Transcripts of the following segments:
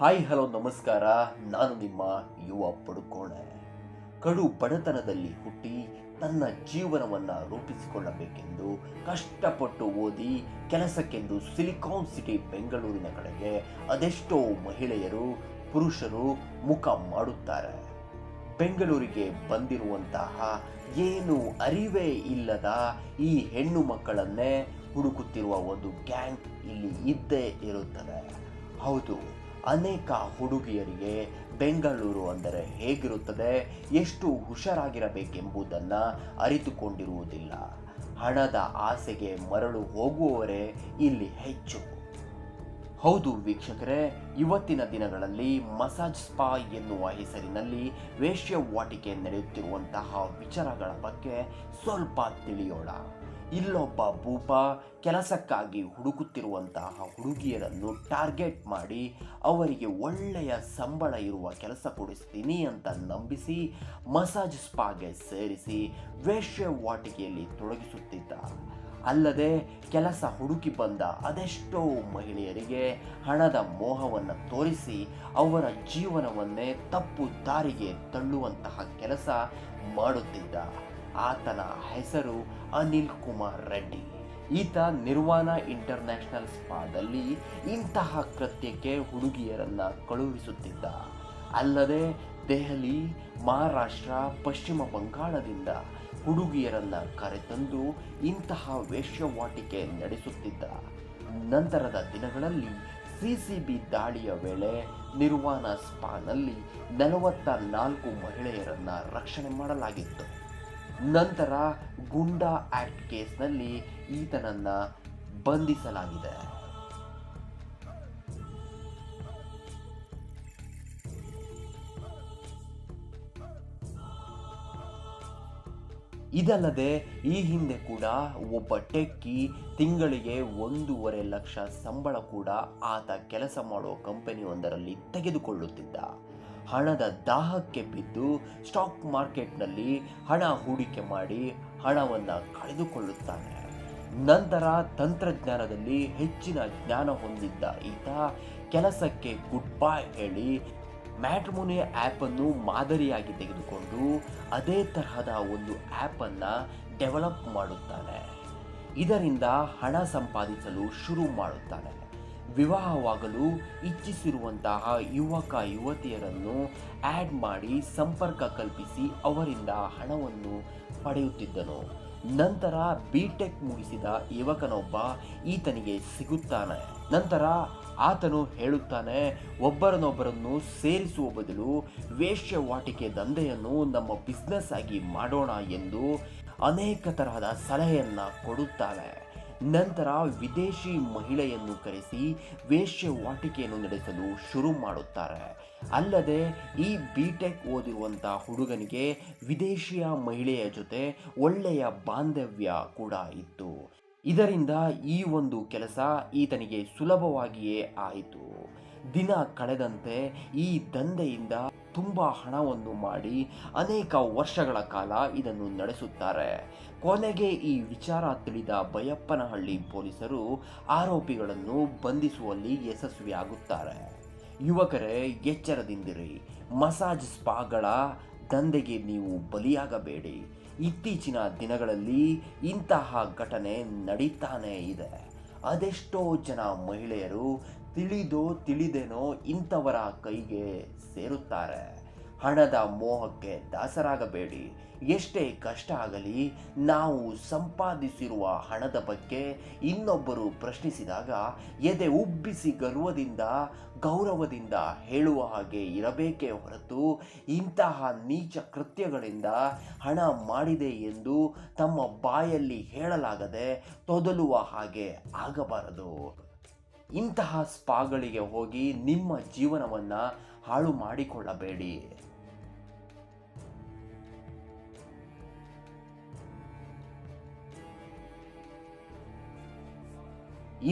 Hi hello ನಮಸ್ಕಾರ. ನಾನು ನಿಮ್ಮ ಯುವ ಪಡುಕೋಣೆ. ಕಡು ಬಡತನದಲ್ಲಿ ಹುಟ್ಟಿ ತನ್ನ ಜೀವನವನ್ನು ರೂಪಿಸಿಕೊಳ್ಳಬೇಕೆಂದು ಕಷ್ಟಪಟ್ಟು ಓದಿ ಕೆಲಸಕ್ಕೆಂದು ಸಿಲಿಕಾನ್ ಸಿಟಿ ಬೆಂಗಳೂರಿನ ಕಡೆಗೆ ಅದೆಷ್ಟೋ ಮಹಿಳೆಯರು ಪುರುಷರು ಮುಖ ಮಾಡುತ್ತಾರೆ. ಬೆಂಗಳೂರಿಗೆ ಬಂದಿರುವಂತಹ ಏನು ಅರಿವೇ ಇಲ್ಲದ ಈ ಹೆಣ್ಣು ಮಕ್ಕಳನ್ನೇ ಹುಡುಕುತ್ತಿರುವ ಒಂದು ಗ್ಯಾಂಗ್ ಇಲ್ಲಿ ಇದ್ದೇ ಇರುತ್ತದೆ. ಹೌದು, ಅನೇಕ ಹುಡುಗಿಯರಿಗೆ ಬೆಂಗಳೂರು ಅಂದರೆ ಹೇಗಿರುತ್ತದೆ, ಎಷ್ಟು ಹುಷಾರಾಗಿರಬೇಕೆಂಬುದನ್ನು ಅರಿತುಕೊಂಡಿರುವುದಿಲ್ಲ. ಹಣದ ಆಸೆಗೆ ಮರಳು ಹೋಗುವವರೇ ಇಲ್ಲಿ ಹೆಚ್ಚು. ಹೌದು ವೀಕ್ಷಕರೇ, ಇವತ್ತಿನ ದಿನಗಳಲ್ಲಿ ಮಸಾಜ್ ಸ್ಪಾ ಎನ್ನುವ ಹೆಸರಿನಲ್ಲಿ ವೇಶ್ಯವಾಟಿಕೆ ನಡೆಯುತ್ತಿರುವಂತಹ ವಿಚಾರಗಳ ಬಗ್ಗೆ ಸ್ವಲ್ಪ ತಿಳಿಯೋಣ. ಇಲ್ಲೊಬ್ಬ ಭೂಪ ಕೆಲಸಕ್ಕಾಗಿ ಹುಡುಕುತ್ತಿರುವಂತಹ ಹುಡುಗಿಯರನ್ನು ಟಾರ್ಗೆಟ್ ಮಾಡಿ ಅವರಿಗೆ ಒಳ್ಳೆಯ ಸಂಬಳ ಇರುವ ಕೆಲಸ ಕೊಡಿಸ್ತೀನಿ ಅಂತ ನಂಬಿಸಿ ಮಸಾಜ್ ಸ್ಪಾಗೆ ಸೇರಿಸಿ ವೇಶ್ಯವಾಟಿಕೆಯಲ್ಲಿ ತೊಡಗಿಸುತ್ತಿದ್ದ. ಅಲ್ಲದೆ ಕೆಲಸ ಹುಡುಕಿ ಬಂದ ಅದೆಷ್ಟೋ ಮಹಿಳೆಯರಿಗೆ ಹಣದ ಮೋಹವನ್ನು ತೋರಿಸಿ ಅವರ ಜೀವನವನ್ನೇ ತಪ್ಪು ದಾರಿಗೆ ತಳ್ಳುವಂತಹ ಕೆಲಸ ಮಾಡುತ್ತಿದ್ದ. ಆತನ ಹೆಸರು ಅನಿಲ್ ಕುಮಾರ್ ರೆಡ್ಡಿ. ಈತ ನಿರ್ವಾಣ ಇಂಟರ್ನ್ಯಾಷನಲ್ ಸ್ಪಾದಲ್ಲಿ ಇಂತಹ ಕೃತ್ಯಕ್ಕೆ ಹುಡುಗಿಯರನ್ನು ಕಳುಹಿಸುತ್ತಿದ್ದ. ಅಲ್ಲದೆ ದೆಹಲಿ, ಮಹಾರಾಷ್ಟ್ರ, ಪಶ್ಚಿಮ ಬಂಗಾಳದಿಂದ ಹುಡುಗಿಯರನ್ನು ಕರೆತಂದು ಇಂತಹ ವೇಶ್ಯವಾಟಿಕೆ ನಡೆಸುತ್ತಿದ್ದ. ನಂತರದ ದಿನಗಳಲ್ಲಿ ಸಿಸಿಬಿ ದಾಳಿಯ ವೇಳೆ ನಿರ್ವಾಣ ಸ್ಪಾನಲ್ಲಿ 44 ಮಹಿಳೆಯರನ್ನು ರಕ್ಷಣೆ ಮಾಡಲಾಗಿತ್ತು. ನಂತರ ಗುಂಡಾ ಆಕ್ಟ್ ಕೇಸ್ನಲ್ಲಿ ಈತನನ್ನು ಬಂಧಿಸಲಾಗಿದೆ. ಇದಲ್ಲದೆ ಈ ಹಿಂದೆ ಕೂಡ ಒಬ್ಬ ಟೆಕ್ಕಿ ತಿಂಗಳಿಗೆ 1.5 ಲಕ್ಷ ಸಂಬಳ ಕೂಡ ಆತ ಕೆಲಸ ಮಾಡೋ ಕಂಪನಿಯೊಂದರಲ್ಲಿ ತೆಗೆದುಕೊಳ್ಳುತ್ತಿದ್ದ. ಹಣದ ದಾಹಕ್ಕೆ ಬಿದ್ದು ಸ್ಟಾಕ್ ಮಾರ್ಕೆಟ್ನಲ್ಲಿ ಹಣ ಹೂಡಿಕೆ ಮಾಡಿ ಹಣವನ್ನು ಕಳೆದುಕೊಳ್ಳುತ್ತಾನೆ. ನಂತರ ತಂತ್ರಜ್ಞಾನದಲ್ಲಿ ಹೆಚ್ಚಿನ ಜ್ಞಾನ ಹೊಂದಿದ್ದ ಈತ ಕೆಲಸಕ್ಕೆ ಗುಡ್ ಬಾಯ್ ಹೇಳಿ ಮ್ಯಾಟ್ರಿಮೋನಿ ಆ್ಯಪನ್ನು ಮಾದರಿಯಾಗಿ ತೆಗೆದುಕೊಂಡು ಅದೇ ತರಹದ ಒಂದು ಆ್ಯಪನ್ನು ಡೆವಲಪ್ ಮಾಡುತ್ತಾನೆ. ಇದರಿಂದ ಹಣ ಸಂಪಾದಿಸಲು ಶುರು ಮಾಡುತ್ತಾನೆ. ವಿವಾಹವಾಗಲು ಇಚ್ಛಿಸಿರುವಂತಹ ಯುವಕ ಯುವತಿಯರನ್ನು ಆ್ಯಡ್ ಮಾಡಿ ಸಂಪರ್ಕ ಕಲ್ಪಿಸಿ ಅವರಿಂದ ಹಣವನ್ನು ಪಡೆಯುತ್ತಿದ್ದನು. ನಂತರ ಬಿಟೆಕ್ ಮುಗಿಸಿದ ಯುವಕನೊಬ್ಬ ಈತನಿಗೆ ಸಿಗುತ್ತಾನೆ. ನಂತರ ಆತನು ಹೇಳುತ್ತಾನೆ, ಒಬ್ಬರನ್ನೊಬ್ಬರನ್ನು ಸೇರಿಸುವ ಬದಲು ವೇಶ್ಯವಾಟಿಕೆ ದಂಧೆಯನ್ನು ನಮ್ಮ ಬಿಸ್ನೆಸ್ ಆಗಿ ಮಾಡೋಣ ಎಂದು ಅನೇಕ ತರಹದ ಸಲಹೆಯನ್ನು ಕೊಡುತ್ತಾನೆ. ನಂತರ ವಿದೇಶಿ ಮಹಿಳೆಯನ್ನು ಕರೆಸಿ ವೇಶ್ಯವಾಟಿಕೆಯನ್ನು ನಡೆಸಲು ಶುರು ಮಾಡುತ್ತಾರೆ. ಅಲ್ಲದೆ ಈ ಬಿಟೆಕ್ ಓದಿರುವಂಥ ಹುಡುಗನಿಗೆ ವಿದೇಶಿಯ ಮಹಿಳೆಯ ಜೊತೆ ಒಳ್ಳೆಯ ಬಾಂಧವ್ಯ ಕೂಡ ಇತ್ತು. ಇದರಿಂದ ಈ ಒಂದು ಕೆಲಸ ಈತನಿಗೆ ಸುಲಭವಾಗಿಯೇ ಆಯಿತು. ದಿನ ಕಳೆದಂತೆ ಈ ದಂಧೆಯಿಂದ ತುಂಬ ಹಣವನ್ನು ಮಾಡಿ ಅನೇಕ ವರ್ಷಗಳ ಕಾಲ ಇದನ್ನು ನಡೆಸುತ್ತಾರೆ. ಕೊನೆಗೆ ಈ ವಿಚಾರ ತಿಳಿದ ಬೈಯಪ್ಪನಹಳ್ಳಿ ಪೊಲೀಸರು ಆರೋಪಿಗಳನ್ನು ಬಂಧಿಸುವಲ್ಲಿ ಯಶಸ್ವಿಯಾಗುತ್ತಾರೆ. ಯುವಕರೇ, ಎಚ್ಚರದಿಂದಿರಿ. ಮಸಾಜ್ ಸ್ಪಾಗಳ ದಂಧೆಗೆ ನೀವು ಬಲಿಯಾಗಬೇಡಿ. ಇತ್ತೀಚಿನ ದಿನಗಳಲ್ಲಿ ಇಂತಹ ಘಟನೆ ನಡೀತಾನೇ ಇದೆ. ಅದೆಷ್ಟೋ ಜನ ಮಹಿಳೆಯರು ತಿಳಿದೋ ತಿಳಿದೇನೋ ಇಂಥವರ ಕೈಗೆ ಸೇರುತ್ತಾರೆ. ಹಣದ ಮೋಹಕ್ಕೆ ದಾಸರಾಗಬೇಡಿ. ಎಷ್ಟೇ ಕಷ್ಟ ಆಗಲಿ, ನಾವು ಸಂಪಾದಿಸಿರುವ ಹಣದ ಬಗ್ಗೆ ಇನ್ನೊಬ್ಬರು ಪ್ರಶ್ನಿಸಿದಾಗ ಎದೆ ಉಬ್ಬಿಸಿ ಗೌರವದಿಂದ ಹೇಳುವ ಹಾಗೆ ಇರಬೇಕೇ ಹೊರತು ಇಂತಹ ನೀಚ ಕೃತ್ಯಗಳಿಂದ ಹಣ ಮಾಡಿದೆ ಎಂದು ತಮ್ಮ ಬಾಯಲ್ಲಿ ಹೇಳಲಾಗದೆ ತೊದಲುವ ಹಾಗೆ ಆಗಬಾರದು. ಇಂತಹ ಸ್ಪಾಗಳಿಗೆ ಹೋಗಿ ನಿಮ್ಮ ಜೀವನವನ್ನು ಹಾಳು ಮಾಡಿಕೊಳ್ಳಬೇಡಿ.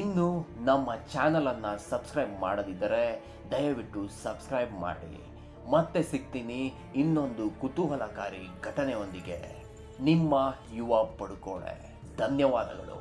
ಇನ್ನು ನಮ್ಮ ಚಾನಲನ್ನು ಸಬ್ಸ್ಕ್ರೈಬ್ ಮಾಡದಿದ್ದರೆ ದಯವಿಟ್ಟು ಸಬ್ಸ್ಕ್ರೈಬ್ ಮಾಡಿ. ಮತ್ತೆ ಸಿಗ್ತೀನಿ ಇನ್ನೊಂದು ಕುತೂಹಲಕಾರಿ ಘಟನೆಯೊಂದಿಗೆ. ನಿಮ್ಮ ಯುವ ಪಡುಕೋಣೆ. ಧನ್ಯವಾದಗಳು.